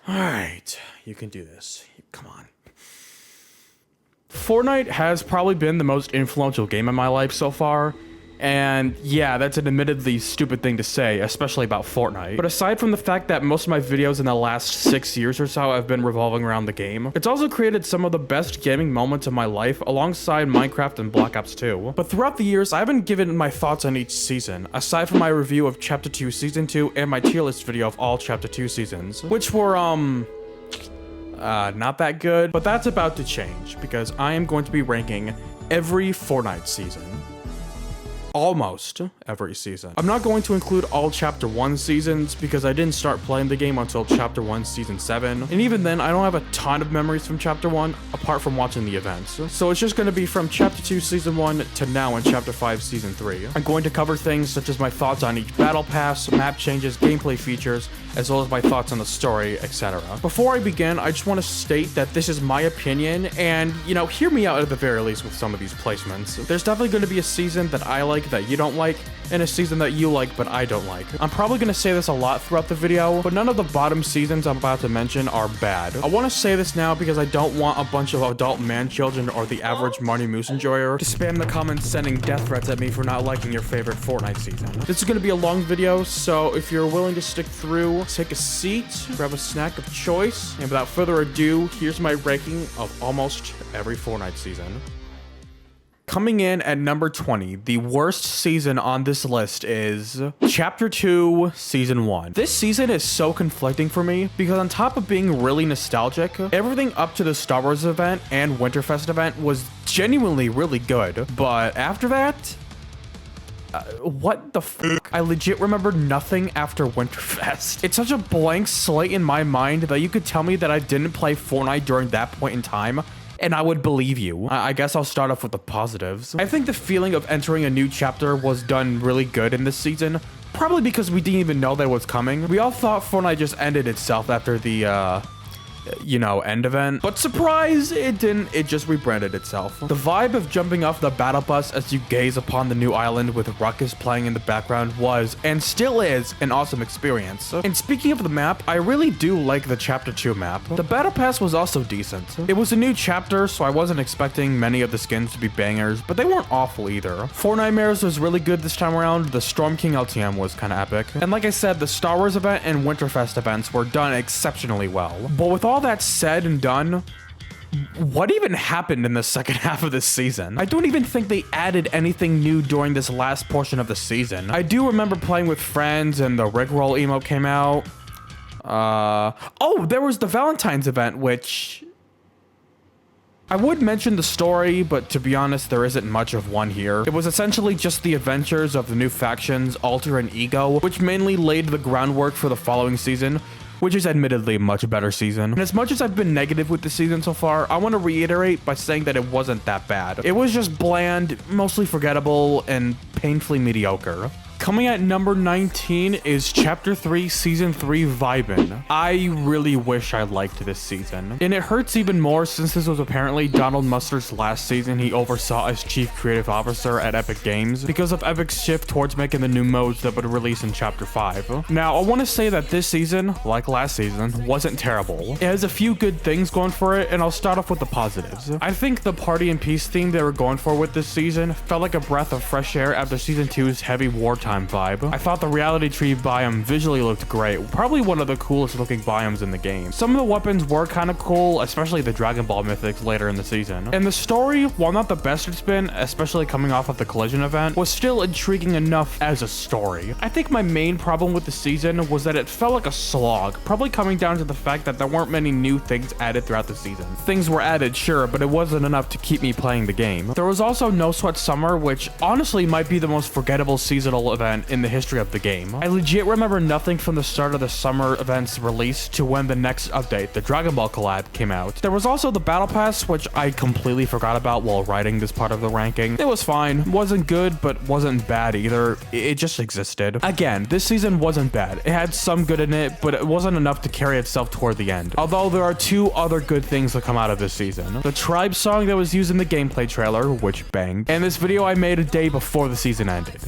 Alright, you can do this. Come on. Fortnite has probably been the most influential game in my life so far. And yeah, that's an admittedly stupid thing to say, especially about Fortnite. But aside from the fact that most of my videos in the last 6 years or so have been revolving around the game, it's also created some of the best gaming moments of my life alongside Minecraft and Black Ops 2. But throughout the years, I haven't given my thoughts on each season, aside from my review of Chapter 2 Season 2 and my tier list video of all Chapter 2 seasons, which were, not that good. But that's about to change, because I am going to be ranking every Fortnite season. Almost every season. I'm not going to include all Chapter 1 seasons because I didn't start playing the game until Chapter 1 Season 7. And even then, I don't have a ton of memories from Chapter 1 apart from watching the events. So it's just going to be from Chapter 2 Season 1 to now in Chapter 5 Season 3. I'm going to cover things such as my thoughts on each battle pass, map changes, gameplay features, as well as my thoughts on the story, etc. Before I begin, I just want to state that this is my opinion and, hear me out at the very least with some of these placements. There's definitely going to be a season that I like that you don't like, and a season that you like but I don't like. I'm probably going to say this a lot throughout the video, but none of the bottom seasons I'm about to mention are bad. I want to say this now because I don't want a bunch of adult man children or the average Marney Moose enjoyer to spam the comments sending death threats at me for not liking your favorite Fortnite season. This is going to be a long video, so if you're willing to stick through, take a seat, grab a snack of choice, and without further ado, here's my ranking of almost every Fortnite season. Coming in at number 20, the worst season on this list is Chapter 2, Season 1. This season is so conflicting for me because on top of being really nostalgic, everything up to the Star Wars event and Winterfest event was genuinely really good. But after that, what the fuck? I legit remember nothing after Winterfest. It's such a blank slate in my mind that you could tell me that I didn't play Fortnite during that point in time, and I would believe you. I guess I'll start off with the positives. I think the feeling of entering a new chapter was done really good in this season, probably because we didn't even know that it was coming. We all thought Fortnite just ended itself after the, end event. But surprise, it didn't. It just rebranded itself. The vibe of jumping off the battle bus as you gaze upon the new island with Ruckus playing in the background was, and still is, an awesome experience. And speaking of the map, I really do like the Chapter 2 map. The battle pass was also decent. It was a new chapter, so I wasn't expecting many of the skins to be bangers, but they weren't awful either. Fortnitemares was really good this time around. The Storm King LTM was kind of epic. And like I said, the Star Wars event and Winterfest events were done exceptionally well. But with all that said and done, what even happened in the second half of this season? I don't even think they added anything new during this last portion of the season. I do remember playing with friends and the Rickroll emote came out. Oh, there was the Valentine's event, which I would mention the story, but to be honest, there isn't much of one here. It was essentially just the adventures of the new factions, Alter and Ego, which mainly laid the groundwork for the following season, which is admittedly a much better season. And as much as I've been negative with the season so far, I want to reiterate by saying that it wasn't that bad. It was just bland, mostly forgettable, and painfully mediocre. Coming at number 19 is Chapter 3, Season 3, Vibin'. I really wish I liked this season. And it hurts even more since this was apparently Donald Mustard's last season he oversaw as Chief Creative Officer at Epic Games because of Epic's shift towards making the new modes that would release in Chapter 5. Now, I want to say that this season, like last season, wasn't terrible. It has a few good things going for it, and I'll start off with the positives. I think the party and peace theme they were going for with this season felt like a breath of fresh air after Season 2's heavy wartime vibe. I thought the reality tree biome visually looked great, probably one of the coolest looking biomes in the game. Some of the weapons were kind of cool, especially the Dragon Ball mythics later in the season. And the story, while not the best it's been, especially coming off of the Collision event, was still intriguing enough as a story. I think my main problem with the season was that it felt like a slog, probably coming down to the fact that there weren't many new things added throughout the season. Things were added, sure, but it wasn't enough to keep me playing the game. There was also No Sweat Summer, which honestly might be the most forgettable seasonal event in the history of the game. I legit remember nothing from the start of the summer event's release to when the next update, the Dragon Ball collab, came out. There was also the Battle Pass, which I completely forgot about while writing this part of the ranking. It was fine. Wasn't good, but wasn't bad either. It just existed. Again, this season wasn't bad. It had some good in it, but it wasn't enough to carry itself toward the end. Although there are two other good things that come out of this season. The Tribe song that was used in the gameplay trailer, which banged, and this video I made a day before the season ended.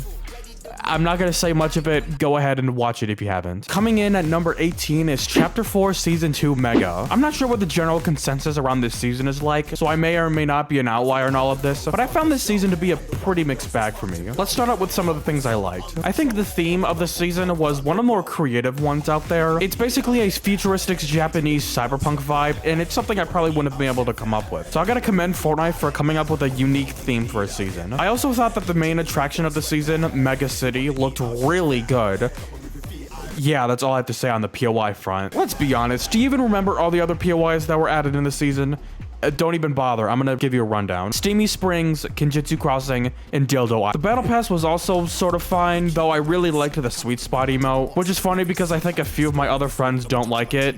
I'm not gonna say much of it. Go ahead and watch it if you haven't. Coming in at number 18 is Chapter 4 Season 2 Mega. I'm not sure what the general consensus around this season is like, so I may or may not be an outlier in all of this, but I found this season to be a pretty mixed bag for me. Let's start out with some of the things I liked. I think the theme of the season was one of the more creative ones out there. It's basically a futuristic Japanese cyberpunk vibe, and it's something I probably wouldn't have been able to come up with. So I gotta commend FORTNITE for coming up with a unique theme for a season. I also thought that the main attraction of the season, Mega City, looked really good. Yeah, that's all I have to say on the POI front. Let's be honest, do you even remember all the other POIs that were added in the season? Don't even bother, I'm gonna give you a rundown. Steamy Springs, Kinjitsu Crossing, and Dildo Island. The Battle Pass was also sort of fine, though I really liked the Sweet Spot emote, which is funny because I think a few of my other friends don't like it.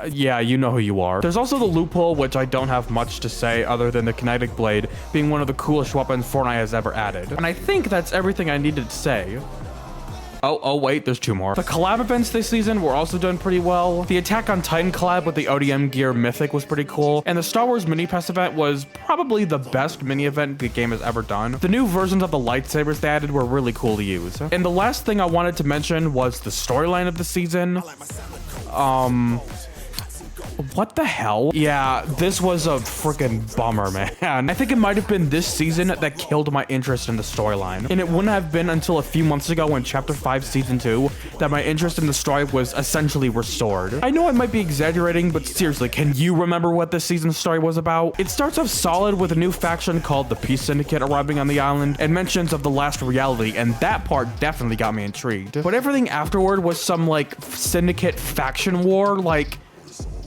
Yeah, you know who you are. There's also the Loophole, which I don't have much to say other than the Kinetic Blade being one of the coolest weapons Fortnite has ever added. And I think that's everything I needed to say. Oh, wait, there's two more. The collab events this season were also done pretty well. The Attack on Titan collab with the ODM Gear Mythic was pretty cool, and the Star Wars Mini Pass event was probably the best mini event the game has ever done. The new versions of the lightsabers they added were really cool to use. And the last thing I wanted to mention was the storyline of the season. What the hell? Yeah, this was a freaking bummer, man. I think it might have been this season that killed my interest in the storyline. And it wouldn't have been until a few months ago in Chapter 5 Season 2 that my interest in the story was essentially restored. I know I might be exaggerating, but seriously, can you remember what this season's story was about? It starts off solid with a new faction called the Peace Syndicate arriving on the island and mentions of the last reality, and that part definitely got me intrigued. But everything afterward was some, like, Syndicate faction war, like...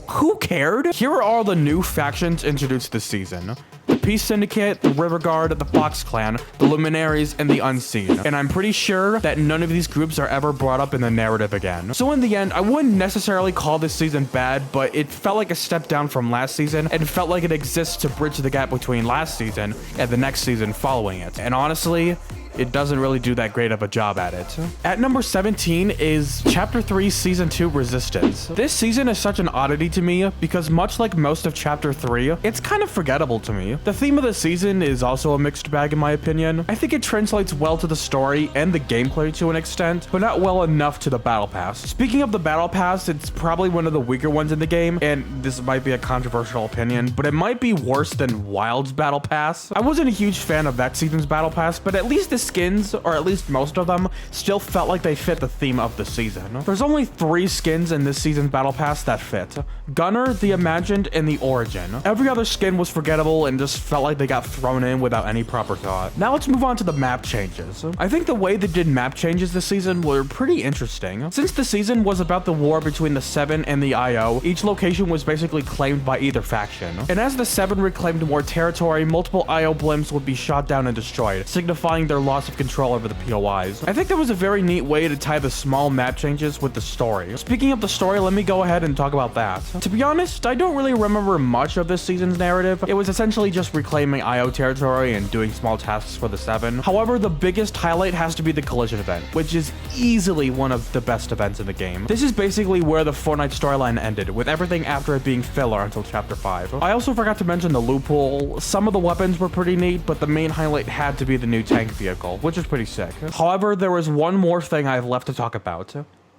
Who cared? Here are all the new factions introduced this season. The Peace Syndicate, the River Guard, the Fox Clan, the Luminaries, and the Unseen. And I'm pretty sure that none of these groups are ever brought up in the narrative again. So in the end, I wouldn't necessarily call this season bad, but it felt like a step down from last season, and felt like it exists to bridge the gap between last season and the next season following it. And honestly, it doesn't really do that great of a job at it. At number 17 is Chapter 3 Season 2 Resistance. This season is such an oddity to me because much like most of Chapter 3, it's kind of forgettable to me. The theme of the season is also a mixed bag in my opinion. I think it translates well to the story and the gameplay to an extent, but not well enough to the Battle Pass. Speaking of the Battle Pass, it's probably one of the weaker ones in the game, and this might be a controversial opinion, but it might be worse than Wild's Battle Pass. I wasn't a huge fan of that season's Battle Pass, but at least the skins, or at least most of them, still felt like they fit the theme of the season. There's only 3 skins in this season's Battle Pass that fit: Gunner, the Imagined, and the Origin. Every other skin was forgettable and just felt like they got thrown in without any proper thought. Now let's move on to the map changes. I think the way they did map changes this season were pretty interesting. Since the season was about the war between the Seven and the IO, each location was basically claimed by either faction. And as the Seven reclaimed more territory, multiple IO blimps would be shot down and destroyed, signifying their loss of control over the POIs. I think that was a very neat way to tie the small map changes with the story. Speaking of the story, let me go ahead and talk about that. To be honest, I don't really remember much of this season's narrative. It was essentially just reclaiming IO territory and doing small tasks for the Seven. However, the biggest highlight has to be the Collision event, which is easily one of the best events in the game. This is basically where the FORTNITE storyline ended, with everything after it being filler until Chapter 5. I also forgot to mention the Loophole. Some of the weapons were pretty neat, but the main highlight had to be the new tank vehicle, which is pretty sick. However, there was one more thing I have left to talk about,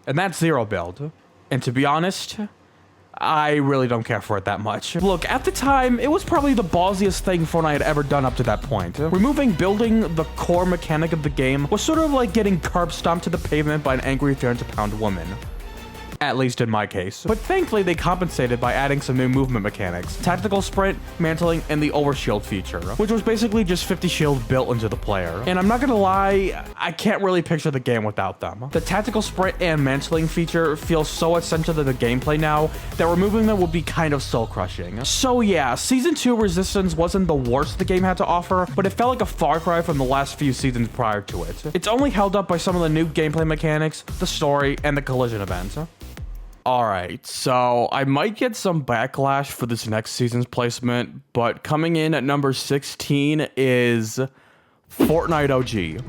and that's Zero Build. And to be honest, I really don't care for it that much. Look, at the time, it was probably the ballsiest thing Fortnite had ever done up to that point. Removing building the core mechanic of the game was sort of like getting curb stomped to the pavement by an angry 300-pound woman. At least in my case. But thankfully, they compensated by adding some new movement mechanics: tactical sprint, mantling, and the overshield feature, which was basically just 50 shield built into the player. And I'm not gonna lie, I can't really picture the game without them. The tactical sprint and mantling feature feel so essential to the gameplay now that removing them would be kind of soul-crushing. So yeah, Season 2 Resistance wasn't the worst the game had to offer, but it felt like a far cry from the last few seasons prior to it. It's only held up by some of the new gameplay mechanics, the story, and the collision event. Alright, so I might get some backlash for this next season's placement, but coming in at number 16 is FORTNITE OG.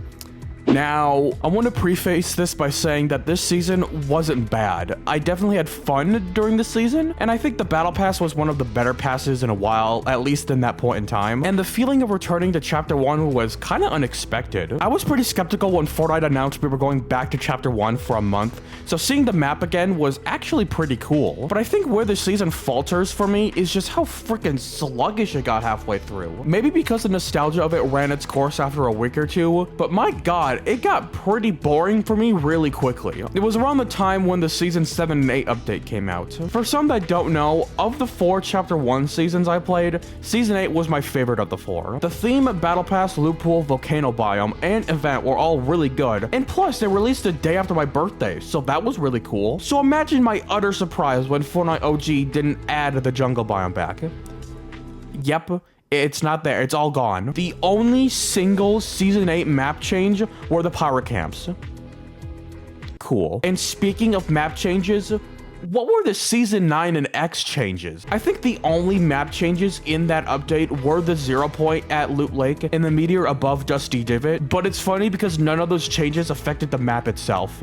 Now, I want to preface this by saying that this season wasn't bad. I definitely had fun during the season, and I think the Battle Pass was one of the better passes in a while, at least in that point in time. And the feeling of returning to Chapter 1 was kind of unexpected. I was pretty skeptical when Fortnite announced we were going back to Chapter 1 for a month, so seeing the map again was actually pretty cool. But I think where the season falters for me is just how freaking sluggish it got halfway through. Maybe because the nostalgia of it ran its course after a week or two, but my god, it got pretty boring for me really quickly. It was around the time when the Season 7 and 8 update came out. For some that don't know, of the 4 Chapter 1 seasons I played, Season 8 was my favorite of the 4. The theme, Battle Pass, Loot Pool, Volcano Biome, and event were all really good, and plus they released a day after my birthday, so that was really cool. So imagine my utter surprise when Fortnite OG didn't add the jungle biome back. Yep. It's not there. It's all gone. The only single Season 8 map change were the pirate camps. Cool. And speaking of map changes, what were the Season 9 and X changes? I think the only map changes in that update were the 0 point at Loot Lake and the meteor above Dusty Divot, but it's funny because none of those changes affected the map itself.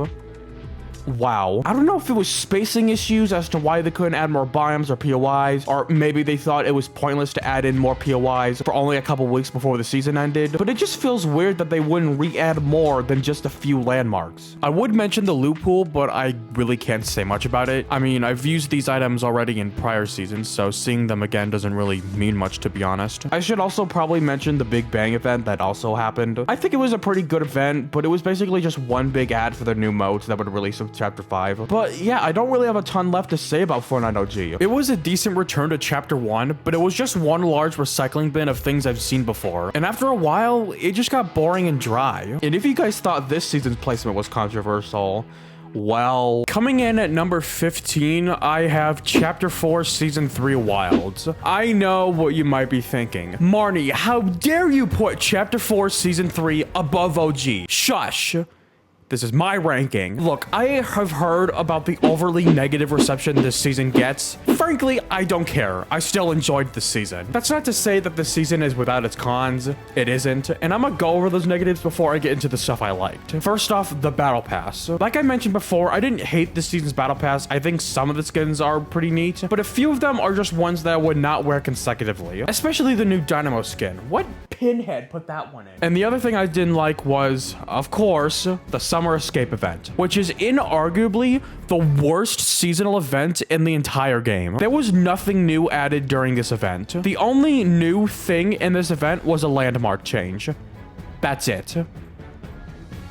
Wow. I don't know if it was spacing issues as to why they couldn't add more biomes or POIs, or maybe they thought it was pointless to add in more POIs for only a couple weeks before the season ended, but it just feels weird that they wouldn't re-add more than just a few landmarks. I would mention the loot pool, but I really can't say much about it. I mean, I've used these items already in prior seasons, so seeing them again doesn't really mean much, to be honest. I should also probably mention the Big Bang event that also happened. I think it was a pretty good event, but it was basically just one big ad for their new modes that would release with Chapter 5. But yeah, I don't really have a ton left to say about Fortnite OG. It was a decent return to Chapter 1, but it was just one large recycling bin of things I've seen before. And after a while, it just got boring and dry. And if you guys thought this season's placement was controversial, well, coming in at number 15, I have Chapter 4, Season 3 Wilds. I know what you might be thinking. Marney, how dare you put Chapter 4, Season 3 above OG? Shush. This is my ranking. Look, I have heard about the overly negative reception this season gets. Frankly, I don't care. I still enjoyed this season. That's not to say that this season is without its cons. It isn't. And I'm gonna go over those negatives before I get into the stuff I liked. First off, the Battle Pass. Like I mentioned before, I didn't hate this season's Battle Pass. I think some of the skins are pretty neat, but a few of them are just ones that I would not wear consecutively. Especially the new Dynamo skin. What pinhead put that one in? And the other thing I didn't like was, of course, the Summer Escape event, which is inarguably the worst seasonal event in the entire game. There was nothing new added during this event. The only new thing in this event was a landmark change. That's it.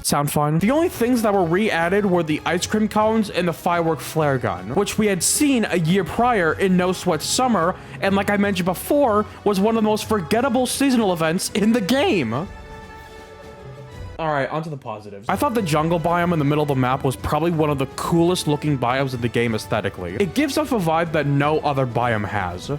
Sound fun? The only things that were re-added were the ice cream cones and the firework flare gun, which we had seen a year prior in No Sweat Summer, and like I mentioned before, was one of the most forgettable seasonal events in the game. Alright, onto the positives. I thought the jungle biome in the middle of the map was probably one of the coolest looking biomes in the game aesthetically. It gives off a vibe that no other biome has.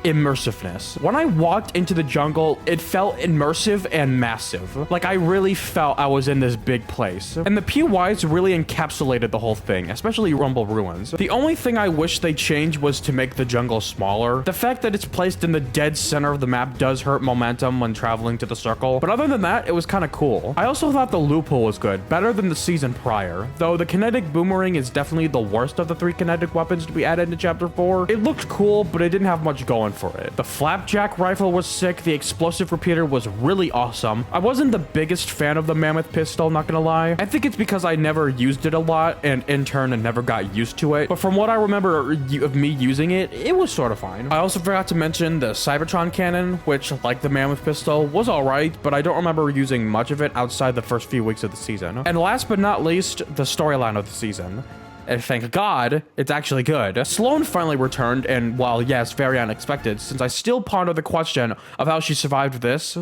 Immersiveness. When I walked into the jungle, it felt immersive and massive. Like I really felt I was in this big place. And the POIs really encapsulated the whole thing, especially Rumble Ruins. The only thing I wish they changed was to make the jungle smaller. The fact that it's placed in the dead center of the map does hurt momentum when traveling to the circle, but other than that, it was kind of cool. I also thought the loot pool was good, better than the season prior, though the kinetic boomerang is definitely the worst of the 3 kinetic weapons to be added into Chapter 4. It looked cool, but it didn't have much going for it. The flapjack rifle was sick. The explosive repeater was really awesome. I wasn't the biggest fan of the mammoth pistol, not gonna lie. I think it's because I never used it a lot and in turn and never got used to it. But from what I remember of me using it, it was sort of fine. I also forgot to mention the Cybertron cannon, which, like the mammoth pistol, was alright, but I don't remember using much of it outside the first few weeks of the season. And last but not least, the storyline of the season. And thank God, it's actually good. Sloan finally returned, and while yes, very unexpected, since I still ponder the question of how she survived this,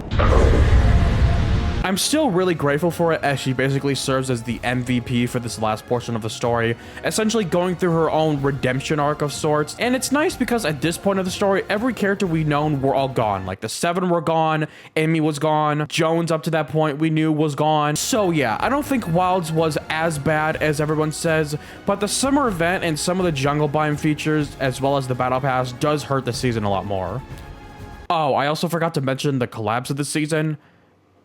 I'm still really grateful for it, as she basically serves as the MVP for this last portion of the story, essentially going through her own redemption arc of sorts. And it's nice because at this point of the story, every character we known were all gone. Like the 7 were gone, Amy was gone, Jones up to that point we knew was gone. So yeah, I don't think Wilds was as bad as everyone says, but the summer event and some of the jungle biome features, as well as the battle pass, does hurt the season a lot more. Oh, I also forgot to mention the collabs of the season.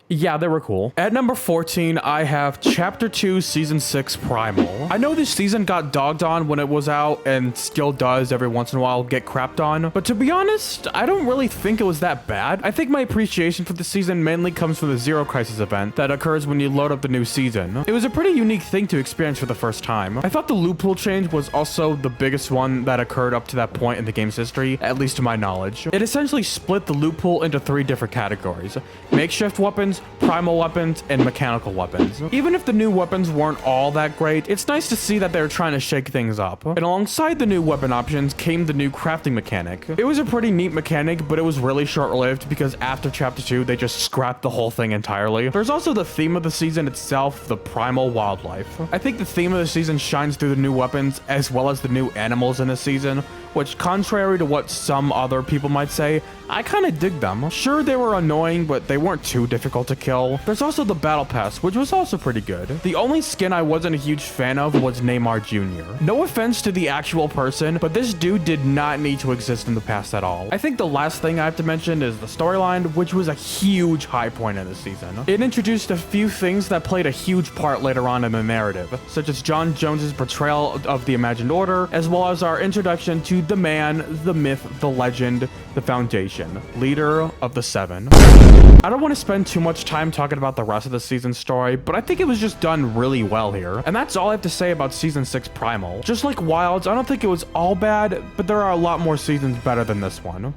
Yeah, they were cool. At number 14, I have Chapter 2, Season 6, Primal. I know this season got dogged on when it was out, and still does every once in a while get crapped on, but to be honest, I don't really think it was that bad. I think my appreciation for the season mainly comes from the Zero Crisis event that occurs when you load up the new season. It was a pretty unique thing to experience for the first time. I thought the loot pool change was also the biggest one that occurred up to that point in the game's history, at least to my knowledge. It essentially split the loot pool into 3 different categories: makeshift weapons, primal weapons, and mechanical weapons. Even if the new weapons weren't all that great, it's nice to see that they're trying to shake things up. And alongside the new weapon options came the new crafting mechanic. It was a pretty neat mechanic, but it was really short-lived because after Chapter 2, they just scrapped the whole thing entirely. There's also the theme of the season itself, the primal wildlife. I think the theme of the season shines through the new weapons as well as the new animals in the season, which, contrary to what some other people might say, I kinda dig them. Sure, they were annoying, but they weren't too difficult to kill. There's also the Battle Pass, which was also pretty good. The only skin I wasn't a huge fan of was Neymar Jr. No offense to the actual person, but this dude did not need to exist in the past at all. I think the last thing I have to mention is the storyline, which was a huge high point in the season. It introduced a few things that played a huge part later on in the narrative, such as John Jones's portrayal of the Imagined Order, as well as our introduction to the man, the myth, the legend, the Foundation, leader of the Seven. I don't want to spend too much time talking about the rest of the season's story, but I think it was just done really well here. And that's all I have to say about Season 6 Primal. Just like Wilds, I don't think it was all bad, but there are a lot more seasons better than this one.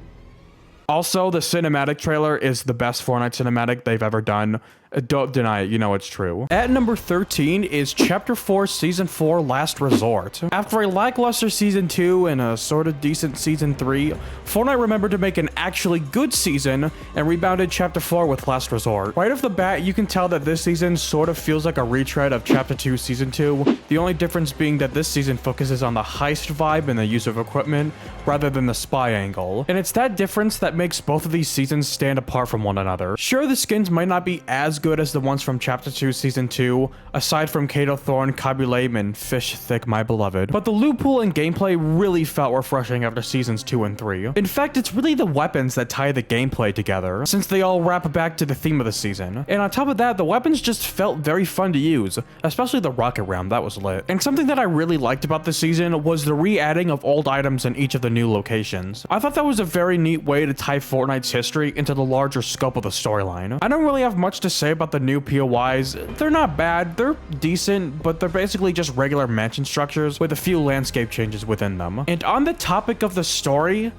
Also, the cinematic trailer is the best Fortnite cinematic they've ever done. Don't deny it, you know it's true. At number 13 is Chapter 4, Season 4, Last Resort. After a lackluster Season 2 and a sort of decent Season 3, Fortnite remembered to make an actually good season and rebounded Chapter 4 with Last Resort. Right off the bat, you can tell that this season sort of feels like a retread of Chapter 2, Season 2, the only difference being that this season focuses on the heist vibe and the use of equipment rather than the spy angle. And it's that difference that makes both of these seasons stand apart from one another. Sure, the skins might not be as good as the ones from Chapter 2 Season 2, aside from Kato Thorn, Kabulame, and Fish Thick My Beloved, but the loot pool and gameplay really felt refreshing after Seasons 2 and 3. In fact, it's really the weapons that tie the gameplay together, since they all wrap back to the theme of the season. And on top of that, the weapons just felt very fun to use, especially the rocket round, that was lit. And something that I really liked about this season was the re-adding of old items in each of the new locations. I thought that was a very neat way to tie Fortnite's history into the larger scope of the storyline. I don't really have much to say about the new POIs. They're not bad, they're decent, but they're basically just regular mansion structures with a few landscape changes within them. And on the topic of the story,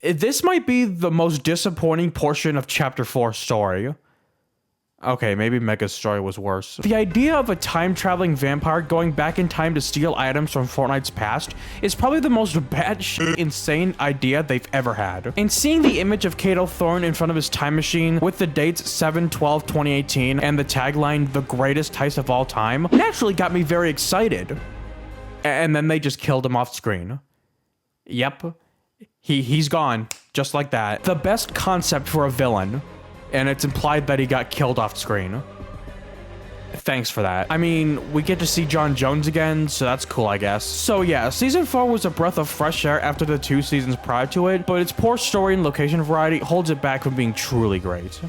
this might be the most disappointing portion of Chapter 4's story. Okay, maybe Mega's story was worse. The idea of a time-traveling vampire going back in time to steal items from Fortnite's past is probably the most batshit insane idea they've ever had. And seeing the image of Kato Thorn in front of his time machine with the dates 7/12/2018 and the tagline, "The greatest heist of all time," naturally got me very excited. And then they just killed him off screen. Yep. He's gone. Just like that. The best concept for a villain. And it's implied that he got killed off screen. Thanks for that. I mean, we get to see John Jones again, so that's cool, I guess. So yeah, Season 4 was a breath of fresh air after the 2 seasons prior to it, but its poor story and location variety holds it back from being truly great.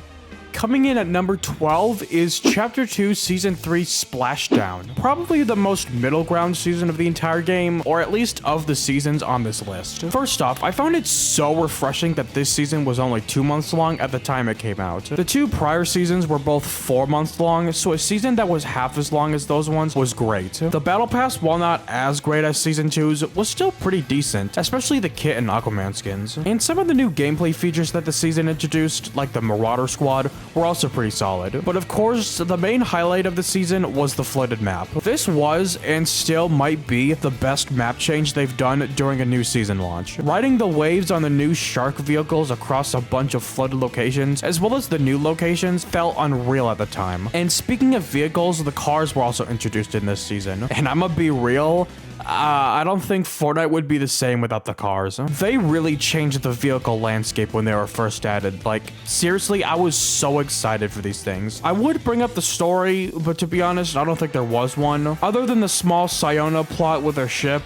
Coming in at number 12 is Chapter 2, Season 3, Splashdown. Probably the most middle ground season of the entire game, or at least of the seasons on this list. First off, I found it so refreshing that this season was only 2 months long at the time it came out. The 2 prior seasons were both 4 months long, so a season that was half as long as those ones was great. The Battle Pass, while not as great as Season 2's, was still pretty decent, especially the Kit and Aquaman skins. And some of the new gameplay features that the season introduced, like the Marauder Squad, were also pretty solid. But of course, the main highlight of the season was the flooded map. This was, and still might be, the best map change they've done during a new season launch. Riding the waves on the new shark vehicles across a bunch of flooded locations, as well as the new locations, felt unreal at the time. And speaking of vehicles, the cars were also introduced in this season. And I'ma be real, I don't think Fortnite would be the same without the cars. They really changed the vehicle landscape when they were first added. Like, seriously, I was so excited for these things. I would bring up the story, but to be honest, I don't think there was one. Other than the small Siona plot with their ship,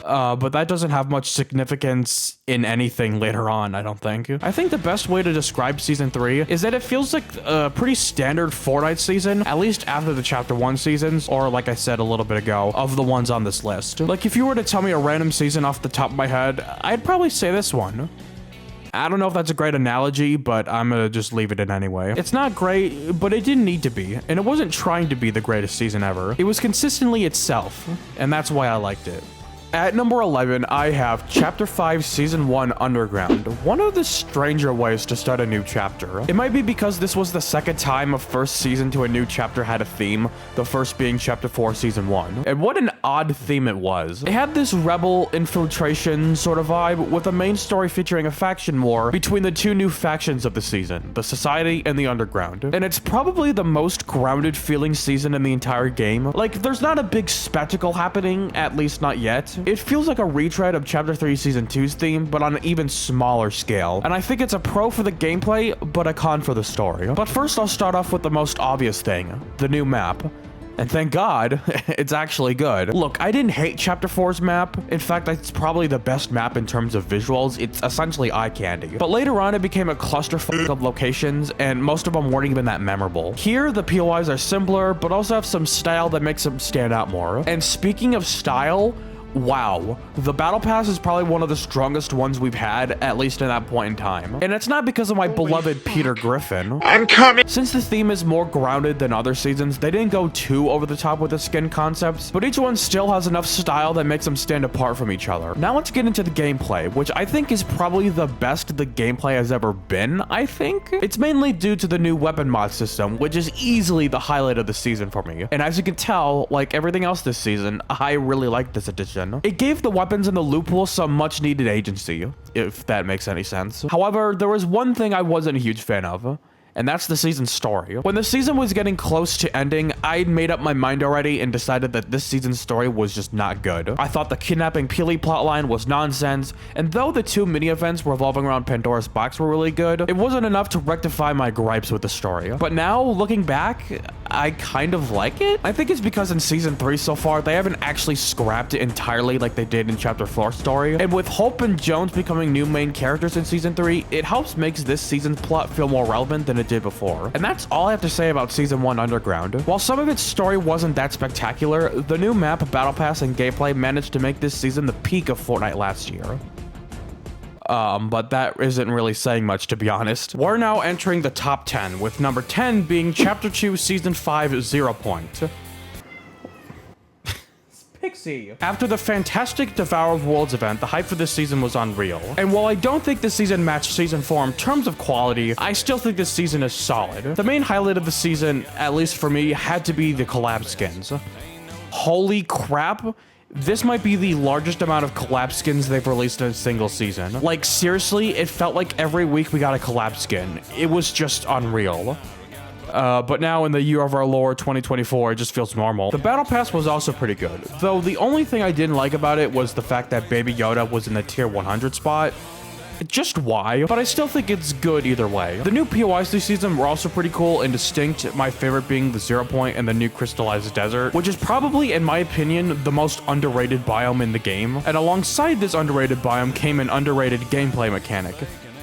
but that doesn't have much significance in anything later on, I don't think. I think the best way to describe Season 3 is that it feels like a pretty standard Fortnite season, at least after the Chapter 1 seasons, or like I said a little bit ago, of the ones on this list. Like, if you were to tell me a random season off the top of my head, I'd probably say this one. I don't know if that's a great analogy, but I'm gonna just leave it in anyway. It's not great, but it didn't need to be, and it wasn't trying to be the greatest season ever. It was consistently itself, and that's why I liked it. At number 11, I have Chapter 5, Season 1, Underground. One of the stranger ways to start a new chapter. It might be because this was the second time a first season to a new chapter had a theme, the first being Chapter 4, Season 1. And what an odd theme it was. It had this rebel infiltration sort of vibe, with a main story featuring a faction war between the two new factions of the season, the Society and the Underground. And it's probably the most grounded feeling season in the entire game. Like, there's not a big spectacle happening, at least not yet. It feels like a retread of Chapter 3 Season 2's theme, but on an even smaller scale. And I think it's a pro for the gameplay, but a con for the story. But first, I'll start off with the most obvious thing, the new map. And thank God, it's actually good. Look, I didn't hate Chapter 4's map. In fact, it's probably the best map in terms of visuals. It's essentially eye candy. But later on, it became a clusterfuck of locations, and most of them weren't even that memorable. Here, the POIs are simpler, but also have some style that makes them stand out more. And speaking of style, wow, the Battle Pass is probably one of the strongest ones we've had, at least in that point in time. And it's not because of my beloved Peter Griffin. I'm coming! Since the theme is more grounded than other seasons, they didn't go too over the top with the skin concepts, but each one still has enough style that makes them stand apart from each other. Now let's get into the gameplay, which I think is probably the best the gameplay has ever been, I think. It's mainly due to the new weapon mod system, which is easily the highlight of the season for me. And as you can tell, like everything else this season, I really like this addition. It gave the weapons in the loot pool some much needed agency, if that makes any sense. However, there was one thing I wasn't a huge fan of, and that's the season's story. When the season was getting close to ending, I'd made up my mind already and decided that this season's story was just not good. I thought the kidnapping Peely plotline was nonsense, and though the two mini-events revolving around Pandora's box were really good, it wasn't enough to rectify my gripes with the story. But now, looking back, I kind of like it. I think it's because in Season 3 so far, they haven't actually scrapped it entirely like they did in Chapter 4's story. And with Hope and Jones becoming new main characters in Season 3, it helps makes this season's plot feel more relevant than it did before. And that's all I have to say about Season 1 Underground. While some of its story wasn't that spectacular, the new map, Battle Pass, and gameplay managed to make this season the peak of Fortnite last year. But that isn't really saying much, to be honest. We're now entering the top 10, with number 10 being Chapter 2 Season 5 0 Point. Pixie. After the fantastic Devour of Worlds event, the hype for this season was unreal. And while I don't think this season matched Season 4 in terms of quality, I still think this season is solid. The main highlight of the season, at least for me, had to be the collab skins. Holy crap. This might be the largest amount of collab skins they've released in a single season. Like, seriously, it felt like every week we got a collab skin. It was just unreal. But now in the year of our Lord 2024, it just feels normal. The Battle Pass was also pretty good, though the only thing I didn't like about it was the fact that Baby Yoda was in the tier 100 spot. Just why? But I still think it's good either way. The new POIs this season were also pretty cool and distinct, my favorite being the 0 Point and the new Crystallized Desert, which is probably, in my opinion, the most underrated biome in the game. And alongside this underrated biome came an underrated gameplay mechanic: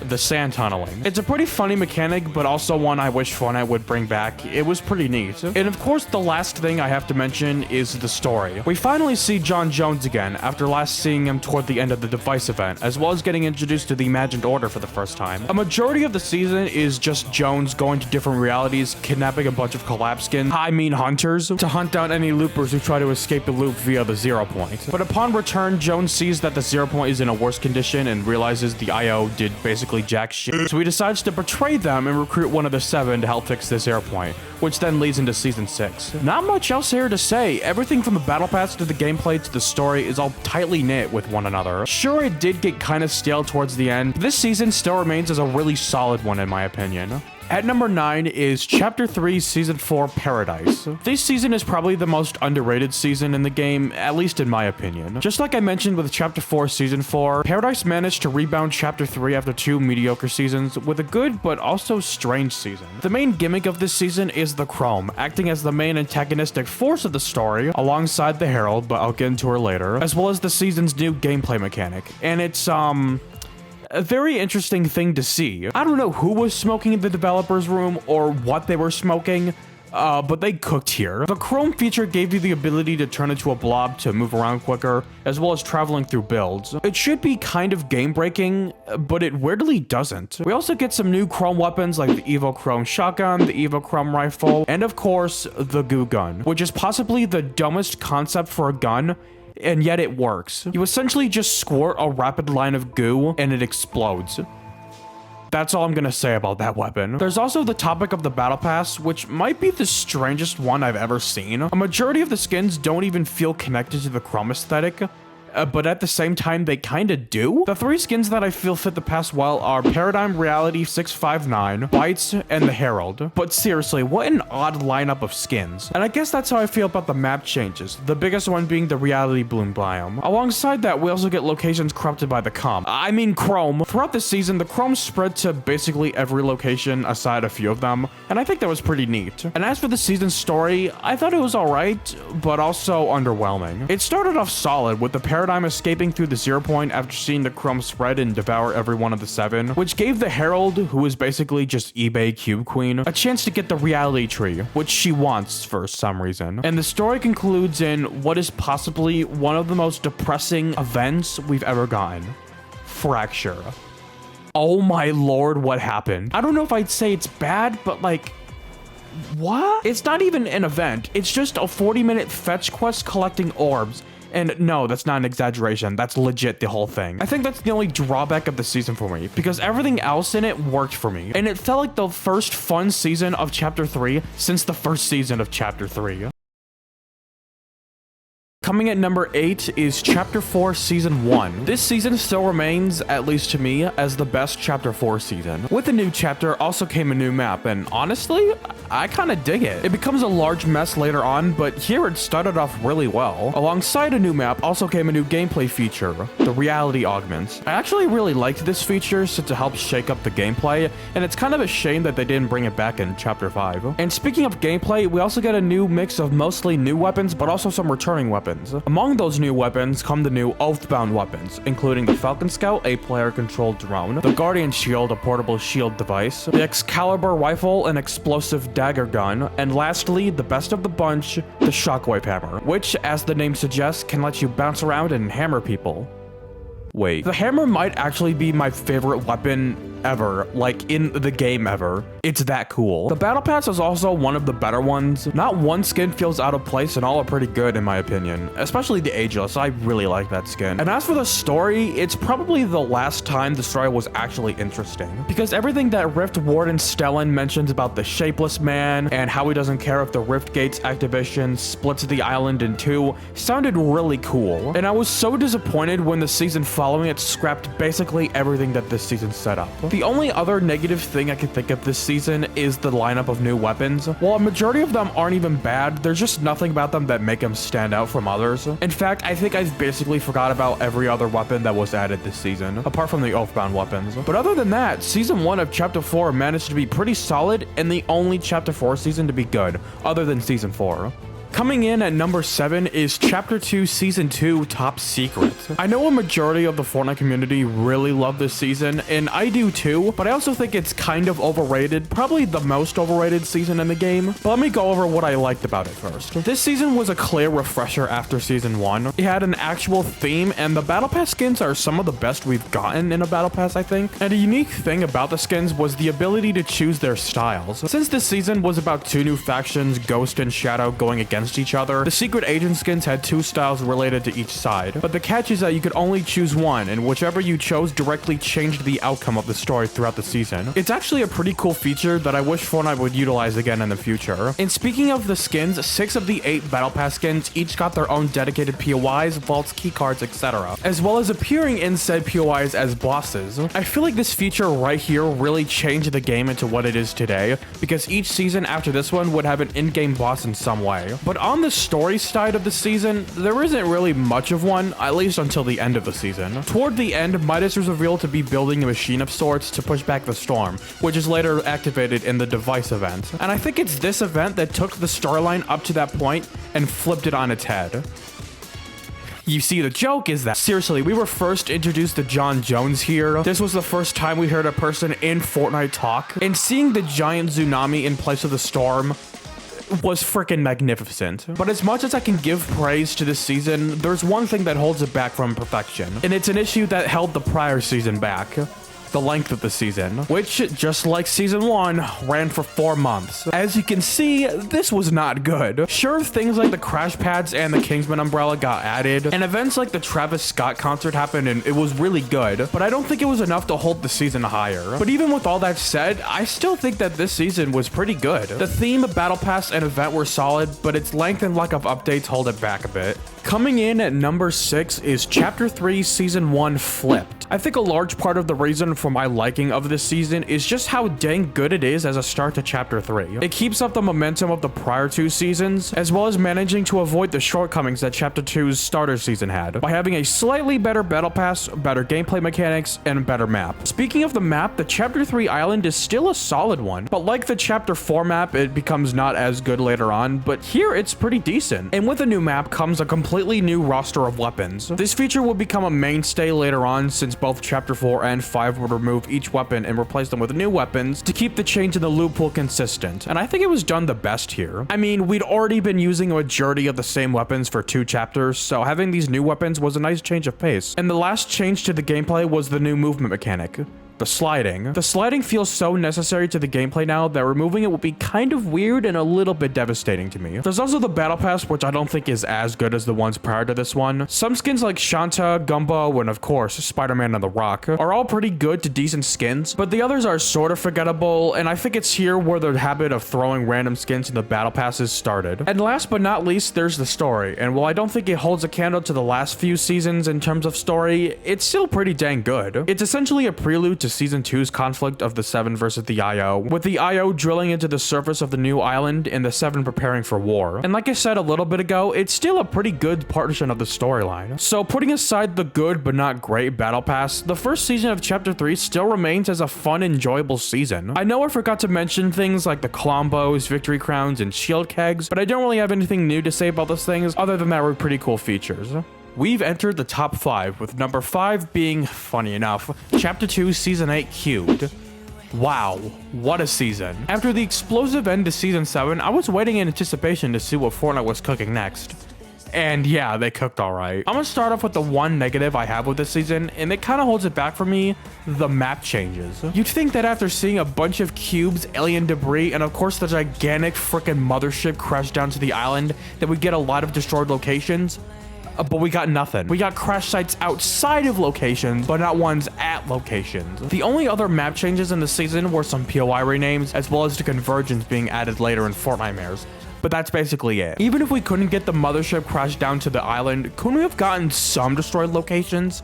the sand tunneling. It's a pretty funny mechanic, but also one I wish Fortnite would bring back. It was pretty neat. And of course, the last thing I have to mention is the story. We finally see John Jones again, after last seeing him toward the end of the Device event, as well as getting introduced to the Imagined Order for the first time. A majority of the season is just Jones going to different realities, kidnapping a bunch of collab skins, hunters, to hunt down any loopers who try to escape the loop via the 0 Point. But upon return, Jones sees that the 0 Point is in a worse condition and realizes the IO did basically jack shit. So he decides to betray them and recruit one of the 7 to help fix this 0 Point, which then leads into Season 6. Not much else here to say. Everything from the Battle Pass to the gameplay to the story is all tightly knit with one another. Sure, it did get kind of stale towards the end, but this season still remains as a really solid one in my opinion. At number 9 is Chapter 3, Season 4, Paradise. This season is probably the most underrated season in the game, at least in my opinion. Just like I mentioned with Chapter 4, Season 4, Paradise managed to rebound Chapter 3 after 2 mediocre seasons with a good but also strange season. The main gimmick of this season is the Chrome, acting as the main antagonistic force of the story, alongside the Herald, but I'll get into her later, as well as the season's new gameplay mechanic. And it's, a very interesting thing to see. I don't know who was smoking in the developer's room or what they were smoking, but they cooked here. The Chrome feature gave you the ability to turn into a blob to move around quicker, as well as traveling through builds. It should be kind of game-breaking, but it weirdly doesn't. We also get some new Chrome weapons like the Evo Chrome shotgun, the Evo Chrome rifle, and of course, the goo gun, which is possibly the dumbest concept for a gun, and yet it works. You essentially just squirt a rapid line of goo and it explodes. That's all I'm gonna say about that weapon. There's also the topic of the Battle Pass, which might be the strangest one I've ever seen. A majority of the skins don't even feel connected to the Chrome aesthetic, but at the same time, they kinda do. The 3 skins that I feel fit the pass well are Paradigm Reality 659, Bites, and the Herald. But seriously, what an odd lineup of skins. And I guess that's how I feel about the map changes, the biggest one being the Reality Bloom biome. Alongside that, we also get locations corrupted by the Chrome. Throughout the season, the Chrome spread to basically every location aside a few of them, and I think that was pretty neat. And as for the season's story, I thought it was alright, but also underwhelming. It started off solid with the Paradigm escaping through the 0 point after seeing the Chrome spread and devour every one of the 7, which gave the Herald, who is basically just eBay Cube Queen, a chance to get the reality tree, which she wants for some reason. And the story concludes in what is possibly one of the most depressing events we've ever gotten. Fracture. Oh my lord, what happened? I don't know if I'd say it's bad, but like, what? It's not even an event. It's just a 40-minute fetch quest collecting orbs. And no, that's not an exaggeration. That's legit the whole thing. I think that's the only drawback of the season for me, because everything else in it worked for me. And it felt like the first fun season of Chapter 3 since the first season of Chapter 3. Coming at number 8 is Chapter 4 Season 1. This season still remains, at least to me, as the best Chapter 4 season. With the new chapter also came a new map, and honestly, I kinda dig it. It becomes a large mess later on, but here it started off really well. Alongside a new map also came a new gameplay feature, the reality augments. I actually really liked this feature since it helps shake up the gameplay, and it's kind of a shame that they didn't bring it back in Chapter 5. And speaking of gameplay, we also get a new mix of mostly new weapons, but also some returning weapons. Among those new weapons come the new Oathbound weapons, including the Falcon Scout, a player-controlled drone, the Guardian Shield, a portable shield device, the Excalibur rifle, an explosive dagger gun, and lastly, the best of the bunch, the Shockwave Hammer, which, as the name suggests, can let you bounce around and hammer people. Wait, the hammer might actually be my favorite weapon ever, like in the game ever. It's that cool. The Battle Pass is also one of the better ones. Not one skin feels out of place and all are pretty good in my opinion, especially the Ageless. I really like that skin. And as for the story, it's probably the last time the story was actually interesting, because everything that Rift Warden Stellan mentions about the Shapeless Man and how he doesn't care if the Rift Gates activation splits the island in 2 sounded really cool. And I was so disappointed when the season following it scrapped basically everything that this season set up. The only other negative thing I can think of this season is the lineup of new weapons. While a majority of them aren't even bad, there's just nothing about them that make them stand out from others. In fact, I think I've basically forgot about every other weapon that was added this season, apart from the Oathbound weapons. But other than that, Season 1 of Chapter 4 managed to be pretty solid and the only Chapter 4 season to be good, other than Season 4. Coming in at number 7 is Chapter 2 Season 2 Top Secret. I know a majority of the Fortnite community really love this season, and I do too, but I also think it's kind of overrated, probably the most overrated season in the game. But let me go over what I liked about it first. This season was a clear refresher after Season 1. It had an actual theme, and the Battle Pass skins are some of the best we've gotten in a Battle Pass, I think. And a unique thing about the skins was the ability to choose their styles. Since this season was about 2 new factions, Ghost and Shadow, going against against each other. The secret agent skins had 2 styles related to each side, but the catch is that you could only choose one, and whichever you chose directly changed the outcome of the story throughout the season. It's actually a pretty cool feature that I wish Fortnite would utilize again in the future. And speaking of the skins, 6 of the 8 Battle Pass skins each got their own dedicated POIs, vaults, keycards, etc., as well as appearing in said POIs as bosses. I feel like this feature right here really changed the game into what it is today, because each season after this one would have an in-game boss in some way. But on the story side of the season, there isn't really much of one, at least until the end of the season. Toward the end, Midas was revealed to be building a machine of sorts to push back the storm, which is later activated in the device event. And I think it's this event that took the storyline up to that point and flipped it on its head. You see, the joke is that, seriously, we were first introduced to John Jones here. This was the first time we heard a person in Fortnite talk, and seeing the giant tsunami in place of the storm was freaking magnificent. But as much as I can give praise to this season, there's one thing that holds it back from perfection, and it's an issue that held the prior season back. The length of the season, which, just like season 1, ran for 4 months. As you can see, this was not good. Sure, things like the crash pads and the Kingsman umbrella got added, and events like the Travis Scott concert happened and it was really good, but I don't think it was enough to hold the season higher. But even with all that said, I still think that this season was pretty good. The theme, Battle Pass, and event were solid, but its length and lack of updates hold it back a bit. Coming in at number 6 is Chapter 3 Season 1 Flipped. I think a large part of the reason for my liking of this season is just how dang good it is as a start to Chapter 3. It keeps up the momentum of the prior 2 seasons, as well as managing to avoid the shortcomings that Chapter 2's starter season had, by having a slightly better Battle Pass, better gameplay mechanics, and a better map. Speaking of the map, the Chapter 3 island is still a solid one, but like the Chapter 4 map, it becomes not as good later on, but here it's pretty decent. And with a new map comes a completely new roster of weapons. This feature will become a mainstay later on, since both Chapter 4 and 5 would remove each weapon and replace them with new weapons to keep the change in the loot pool consistent, and I think it was done the best here. I mean, we'd already been using a majority of the same weapons for 2 chapters, so having these new weapons was a nice change of pace. And the last change to the gameplay was the new movement mechanic. The sliding. The sliding feels so necessary to the gameplay now that removing it would be kind of weird and a little bit devastating to me. There's also the Battle Pass, which I don't think is as good as the ones prior to this one. Some skins like Shanta, Gumbo, and of course, Spider-Man and The Rock are all pretty good to decent skins, but the others are sort of forgettable, and I think it's here where the habit of throwing random skins in the Battle Passes started. And last but not least, there's the story, and while I don't think it holds a candle to the last few seasons in terms of story, it's still pretty dang good. It's essentially a prelude to Season 2's conflict of the 7 versus the IO, with the IO drilling into the surface of the new island and the 7 preparing for war. And like I said a little bit ago, it's still a pretty good portion of the storyline. So putting aside the good but not great Battle Pass, the first season of Chapter 3 still remains as a fun, enjoyable season. I know I forgot to mention things like the Colombos, Victory Crowns, and Shield Kegs, but I don't really have anything new to say about those things other than that were pretty cool features. We've entered the top 5, with number 5 being, funny enough, Chapter 2 Season 8 Cubed. Wow, what a season. After the explosive end to Season 7, I was waiting in anticipation to see what Fortnite was cooking next. And yeah, they cooked alright. I'm gonna start off with the one negative I have with this season, and it kinda holds it back for me: the map changes. You'd think that after seeing a bunch of cubes, alien debris, and of course the gigantic frickin' mothership crash down to the island, that we'd get a lot of destroyed locations. But we got nothing. We got crash sites outside of locations, but not ones at locations. The only other map changes in the season were some POI renames, as well as the convergence being added later in Fortnitemares. But that's basically it. Even if we couldn't get the mothership crash down to the island, couldn't we have gotten some destroyed locations?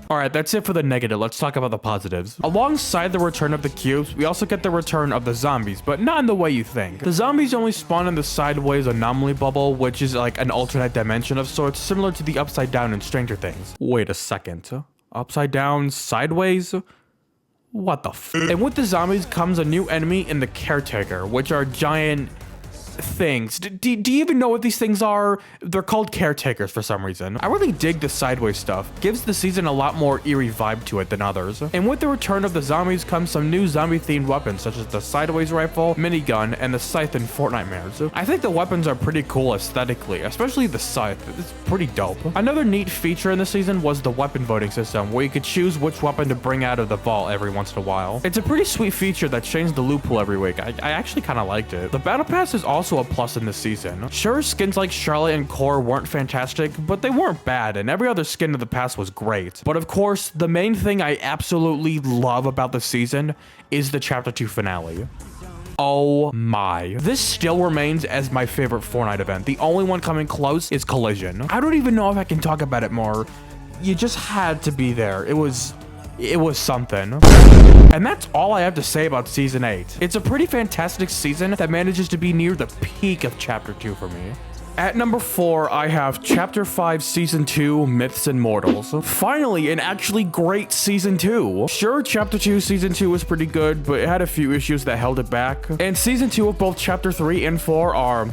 Alright, that's it for the negative. Let's talk about the positives. Alongside the return of the cubes, we also get the return of the zombies, but not in the way you think. The zombies only spawn in the sideways anomaly bubble, which is like an alternate dimension of sorts, similar to the upside down in Stranger Things. Wait a second. Upside down, sideways? What the f? And with the zombies comes a new enemy in the Caretaker, which are giant things. Do you even know what these things are? They're called caretakers for some reason. I really dig the sideways stuff. Gives the season a lot more eerie vibe to it than others. And with the return of the zombies comes some new zombie themed weapons, such as the sideways rifle, minigun, and the scythe in Fortnitemares. I think the weapons are pretty cool aesthetically, especially the scythe. It's pretty dope. Another neat feature in the season was the weapon voting system, where you could choose which weapon to bring out of the vault every once in a while. It's a pretty sweet feature that changed the loot pool every week. I actually kind of liked it. The battle pass is also also a plus in this season. Sure, skins like Charlotte and Core weren't fantastic, but they weren't bad, and every other skin in the past was great. But of course, the main thing I absolutely love about the season is the Chapter 2 finale. Oh my. This still remains as my favorite Fortnite event. The only one coming close is Collision. I don't even know if I can talk about it more. You just had to be there. It was something. And that's all I have to say about Season 8. It's a pretty fantastic season that manages to be near the peak of Chapter 2 for me. At number 4, I have Chapter 5 Season 2, Myths and Mortals. Finally, an actually great Season 2. Sure, Chapter 2 Season 2 was pretty good, but it had a few issues that held it back. And Season 2 of both Chapter 3 and 4 are,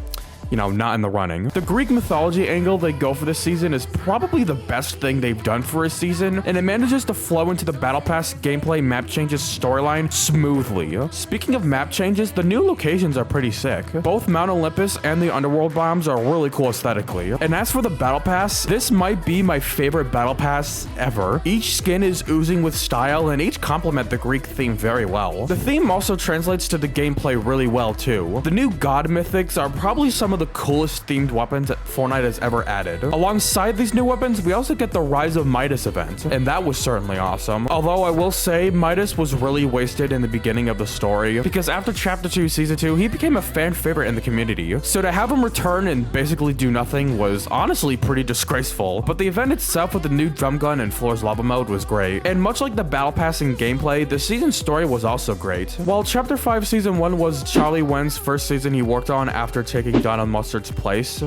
you know, not in the running. The Greek mythology angle they go for this season is probably the best thing they've done for a season, and it manages to flow into the Battle Pass gameplay map changes storyline smoothly. Speaking of map changes, the new locations are pretty sick. Both Mount Olympus and the Underworld biomes are really cool aesthetically. And as for the Battle Pass, this might be my favorite Battle Pass ever. Each skin is oozing with style, and each complement the Greek theme very well. The theme also translates to the gameplay really well too. The new God mythics are probably some of the coolest themed weapons that Fortnite has ever added. Alongside these new weapons, we also get the Rise of Midas event, and that was certainly awesome. Although I will say, Midas was really wasted in the beginning of the story, because after Chapter 2 Season 2, he became a fan favorite in the community. So to have him return and basically do nothing was honestly pretty disgraceful, but the event itself with the new drum gun and Floor's Lava mode was great. And much like the Battle Pass and gameplay, the season's story was also great. While Chapter 5 Season 1 was Charlie Wen's first season he worked on after taking Donald Mustard's place,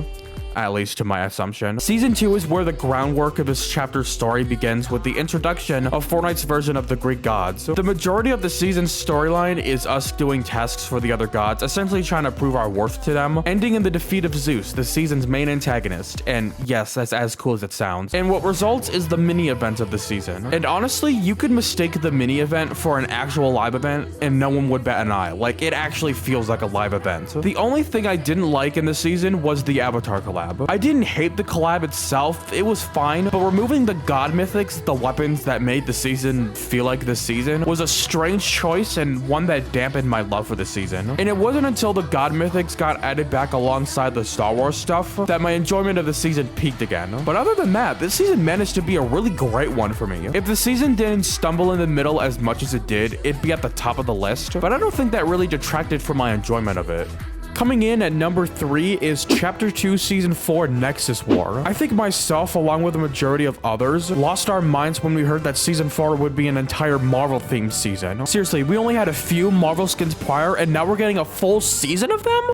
at least to my assumption. Season 2 is where the groundwork of this chapter's story begins with the introduction of Fortnite's version of the Greek gods. The majority of the season's storyline is us doing tasks for the other gods, essentially trying to prove our worth to them, ending in the defeat of Zeus, the season's main antagonist. And yes, that's as cool as it sounds. And what results is the mini event of the season. And honestly, you could mistake the mini event for an actual live event and no one would bat an eye. Like, it actually feels like a live event. The only thing I didn't like in the season was the Avatar collab. I didn't hate the collab itself, it was fine, but removing the god mythics, the weapons that made the season feel like the season, was a strange choice and one that dampened my love for the season. And it wasn't until the god mythics got added back alongside the Star Wars stuff that my enjoyment of the season peaked again. But other than that, this season managed to be a really great one for me. If the season didn't stumble in the middle as much as it did, it'd be at the top of the list, but I don't think that really detracted from my enjoyment of it. Coming in at number 3 is Chapter 2 Season 4 Nexus War. I think myself, along with the majority of others, lost our minds when we heard that Season 4 would be an entire Marvel-themed season. Seriously, we only had a few Marvel skins prior, and now we're getting a full season of them?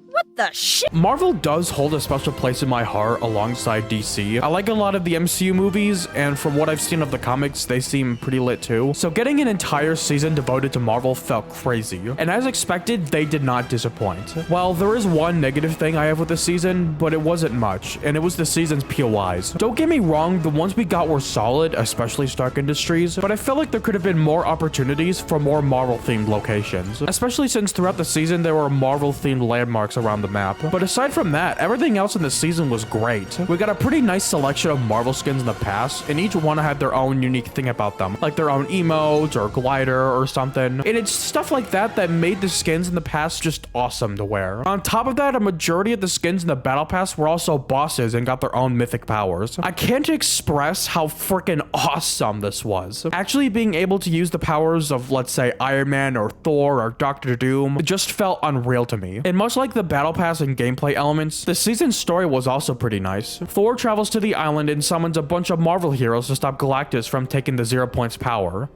What the shit? Marvel does hold a special place in my heart alongside DC. I like a lot of the MCU movies, and from what I've seen of the comics, they seem pretty lit too. So getting an entire season devoted to Marvel felt crazy. And as expected, they did not disappoint. Well, there is one negative thing I have with the season, but it wasn't much, and it was the season's POIs. Don't get me wrong, the ones we got were solid, especially Stark Industries, but I felt like there could have been more opportunities for more Marvel-themed locations, especially since throughout the season there were Marvel-themed landmarks around the map. But aside from that, everything else in the season was great. We got a pretty nice selection of Marvel skins in the past, and each one had their own unique thing about them, like their own emotes or glider or something. And it's stuff like that that made the skins in the past just awesome to wear. On top of that, a majority of the skins in the Battle Pass were also bosses and got their own mythic powers. I can't express how freaking awesome this was. Actually being able to use the powers of, let's say, Iron Man or Thor or Doctor Doom just felt unreal to me. And much like the Battle Pass and gameplay elements, the season's story was also pretty nice. Thor travels to the island and summons a bunch of Marvel heroes to stop Galactus from taking the 0 points power.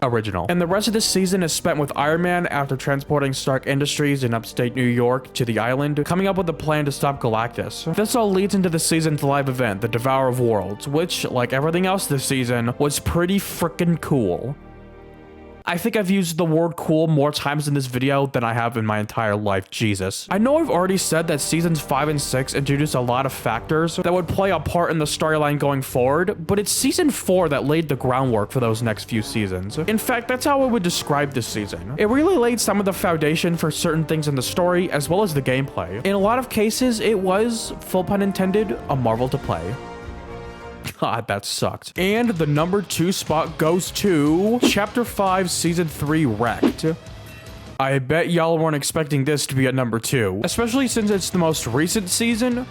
Original. And the rest of this season is spent with Iron Man after transporting Stark Industries in upstate New York to the island, coming up with a plan to stop Galactus. This all leads into the season's live event, the Devourer of Worlds, which, like everything else this season, was pretty freaking cool. I think I've used the word cool more times in this video than I have in my entire life, Jesus. I know I've already said that seasons 5 and 6 introduced a lot of factors that would play a part in the storyline going forward, but it's season 4 that laid the groundwork for those next few seasons. In fact, that's how I would describe this season. It really laid some of the foundation for certain things in the story as well as the gameplay. In a lot of cases, it was, full pun intended, a marvel to play. God, that sucked. And the number 2 spot goes to Chapter 5 Season 3 Wrecked. I bet y'all weren't expecting this to be at number 2, especially since it's the most recent season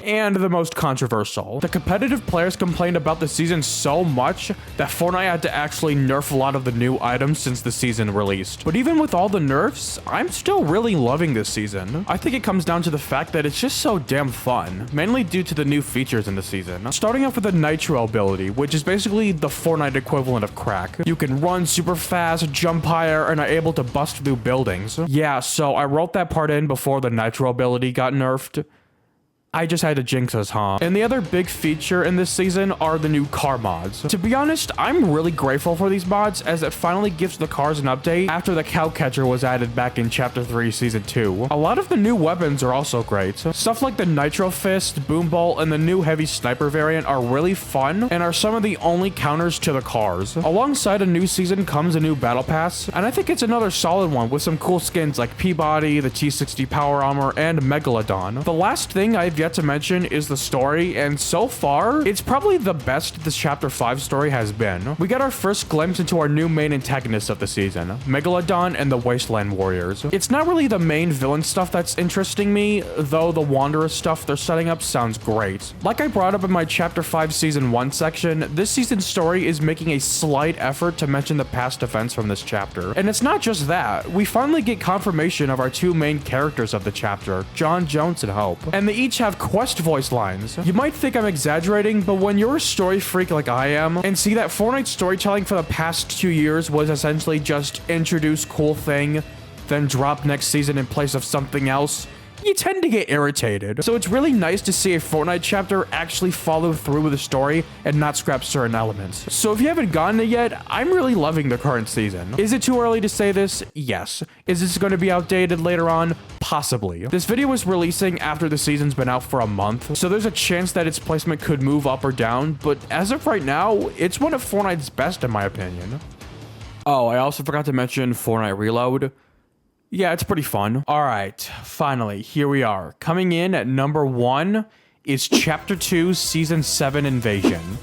and the most controversial. The competitive players complained about the season so much that Fortnite had to actually nerf a lot of the new items since the season released. But even with all the nerfs, I'm still really loving this season. I think it comes down to the fact that it's just so damn fun, mainly due to the new features in the season. Starting off with the Nitro ability, which is basically the Fortnite equivalent of crack. You can run super fast, jump higher, and are able to bust through buildings. Yeah, so I wrote that part in before the Nitro ability got nerfed. I just had to jinx us, huh? And the other big feature in this season are the new car mods. To be honest, I'm really grateful for these mods as it finally gives the cars an update after the cow catcher was added back in Chapter 3 Season 2. A lot of the new weapons are also great. Stuff like the Nitro Fist, Boom Bolt, and the new Heavy Sniper variant are really fun and are some of the only counters to the cars. Alongside a new season comes a new battle pass, and I think it's another solid one with some cool skins like Peabody, the T60 Power Armor, and Megalodon. The last thing I've yet to mention is the story, and so far, it's probably the best this Chapter 5 story has been. We got our first glimpse into our new main antagonists of the season, Megalodon and the Wasteland Warriors. It's not really the main villain stuff that's interesting me, though the Wanderer stuff they're setting up sounds great. Like I brought up in my Chapter 5 Season 1 section, this season's story is making a slight effort to mention the past events from this chapter. And it's not just that, we finally get confirmation of our two main characters of the chapter, John Jones and Hope, and they each have quest voice lines. You might think I'm exaggerating, but when you're a story freak like I am, and see that Fortnite storytelling for the past 2 years was essentially just introduce cool thing, then drop next season in place of something else, you tend to get irritated. So it's really nice to see a Fortnite chapter actually follow through with the story and not scrap certain elements. So if you haven't gotten it yet, I'm really loving the current season. Is it too early to say this? Yes. Is this going to be outdated later on? Possibly. This video was releasing after the season's been out for a month, so there's a chance that its placement could move up or down, but as of right now, it's one of Fortnite's best in my opinion. Oh, I also forgot to mention Fortnite Reload. Yeah, it's pretty fun. All right, finally, here we are. Coming in at number 1 is Chapter 2, Season 7 Invasion.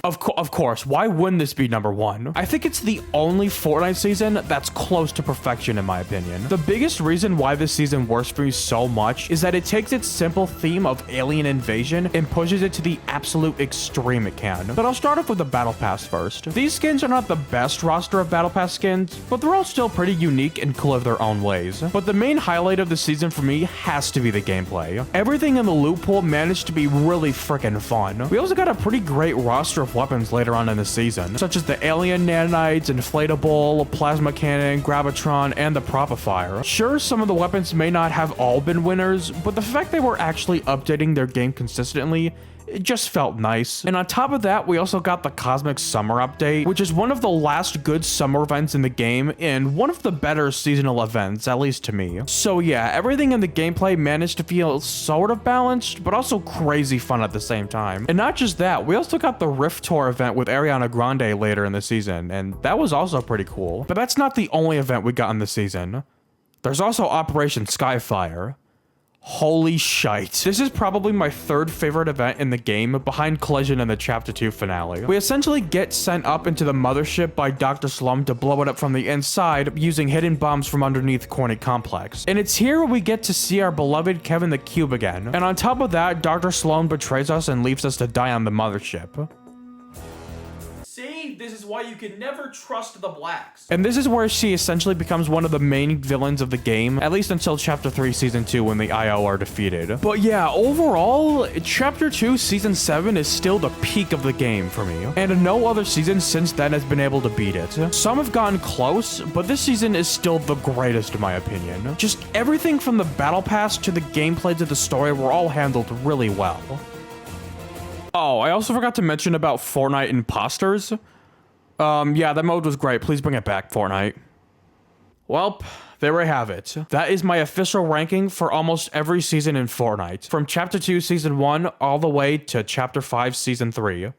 Of course, why wouldn't this be number 1? I think it's the only Fortnite season that's close to perfection in my opinion. The biggest reason why this season works for me so much is that it takes its simple theme of alien invasion and pushes it to the absolute extreme it can. But I'll start off with the Battle Pass first. These skins are not the best roster of Battle Pass skins, but they're all still pretty unique and cool of their own ways. But the main highlight of the season for me has to be the gameplay. Everything in the loot pool managed to be really freaking fun. We also got a pretty great roster of weapons later on in the season, such as the alien nanites, inflatable, plasma cannon, gravitron, and the propifier. Sure, some of the weapons may not have all been winners, but the fact they were actually updating their game consistently, it just felt nice. And on top of that, we also got the Cosmic Summer update, which is one of the last good summer events in the game and one of the better seasonal events, at least to me. So yeah, everything in the gameplay managed to feel sort of balanced, but also crazy fun at the same time. And not just that, we also got the Rift Tour event with Ariana Grande later in the season, and that was also pretty cool. But that's not the only event we got in the season. There's also Operation Skyfire. Holy shite. This is probably my third favorite event in the game, behind Collision and the Chapter 2 finale. We essentially get sent up into the mothership by Dr. Slum to blow it up from the inside using hidden bombs from underneath Corny Complex. And it's here we get to see our beloved Kevin the Cube again. And on top of that, Dr. Slum betrays us and leaves us to die on the mothership. See, this is why you can never trust the blacks. And this is where she essentially becomes one of the main villains of the game, at least until Chapter 3 Season 2 when the IO are defeated. But yeah, overall, Chapter 2 Season 7 is still the peak of the game for me, and no other season since then has been able to beat it. Some have gotten close, but this season is still the greatest in my opinion. Just everything from the battle pass to the gameplay to the story were all handled really well. Oh, I also forgot to mention about Fortnite Imposters. Yeah, that mode was great. Please bring it back, Fortnite. Welp, there we have it. That is my official ranking for almost every season in Fortnite, from Chapter 2 Season 1 all the way to Chapter 5 Season 3.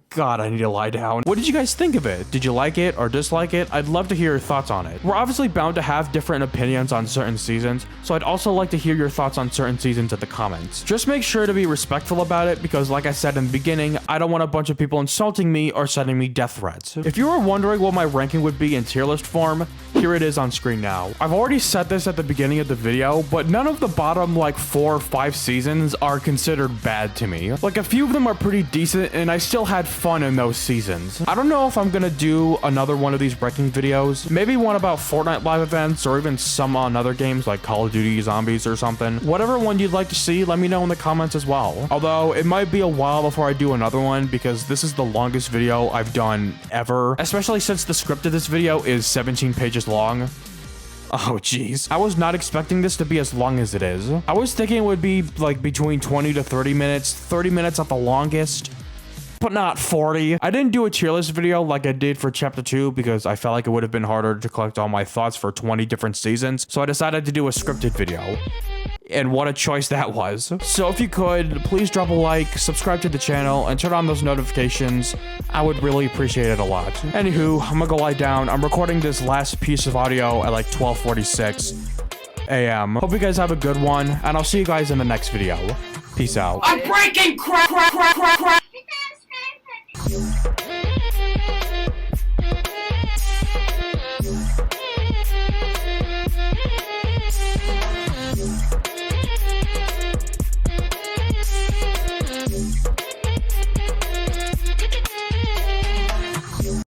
God, I need to lie down. What did you guys think of it? Did you like it or dislike it? I'd love to hear your thoughts on it. We're obviously bound to have different opinions on certain seasons, so I'd also like to hear your thoughts on certain seasons in the comments. Just make sure to be respectful about it because like I said in the beginning, I don't want a bunch of people insulting me or sending me death threats. If you were wondering what my ranking would be in tier list form, here it is on screen now. I've already said this at the beginning of the video, but none of the bottom like 4 or 5 seasons are considered bad to me. Like a few of them are pretty decent and I still had fun in those seasons. I don't know if I'm gonna do another one of these ranking videos. Maybe one about Fortnite live events or even some on other games like Call of Duty Zombies or something. Whatever one you'd like to see, let me know in the comments as well. Although it might be a while before I do another one because this is the longest video I've done ever, especially since the script of this video is 17 pages long. Oh jeez. I was not expecting this to be as long as it is. I was thinking it would be like between 20 to 30 minutes, 30 minutes at the longest, but not 40. I didn't do a tier list video like I did for chapter 2 because I felt like it would have been harder to collect all my thoughts for 20 different seasons, so I decided to do a scripted video. And what a choice that was. So if you could, please drop a like, subscribe to the channel, and turn on those notifications. I would really appreciate it a lot. Anywho, I'm gonna go lie down. I'm recording this last piece of audio at like 12:46 a.m. Hope you guys have a good one, and I'll see you guys in the next video. Peace out. I'm breaking crap.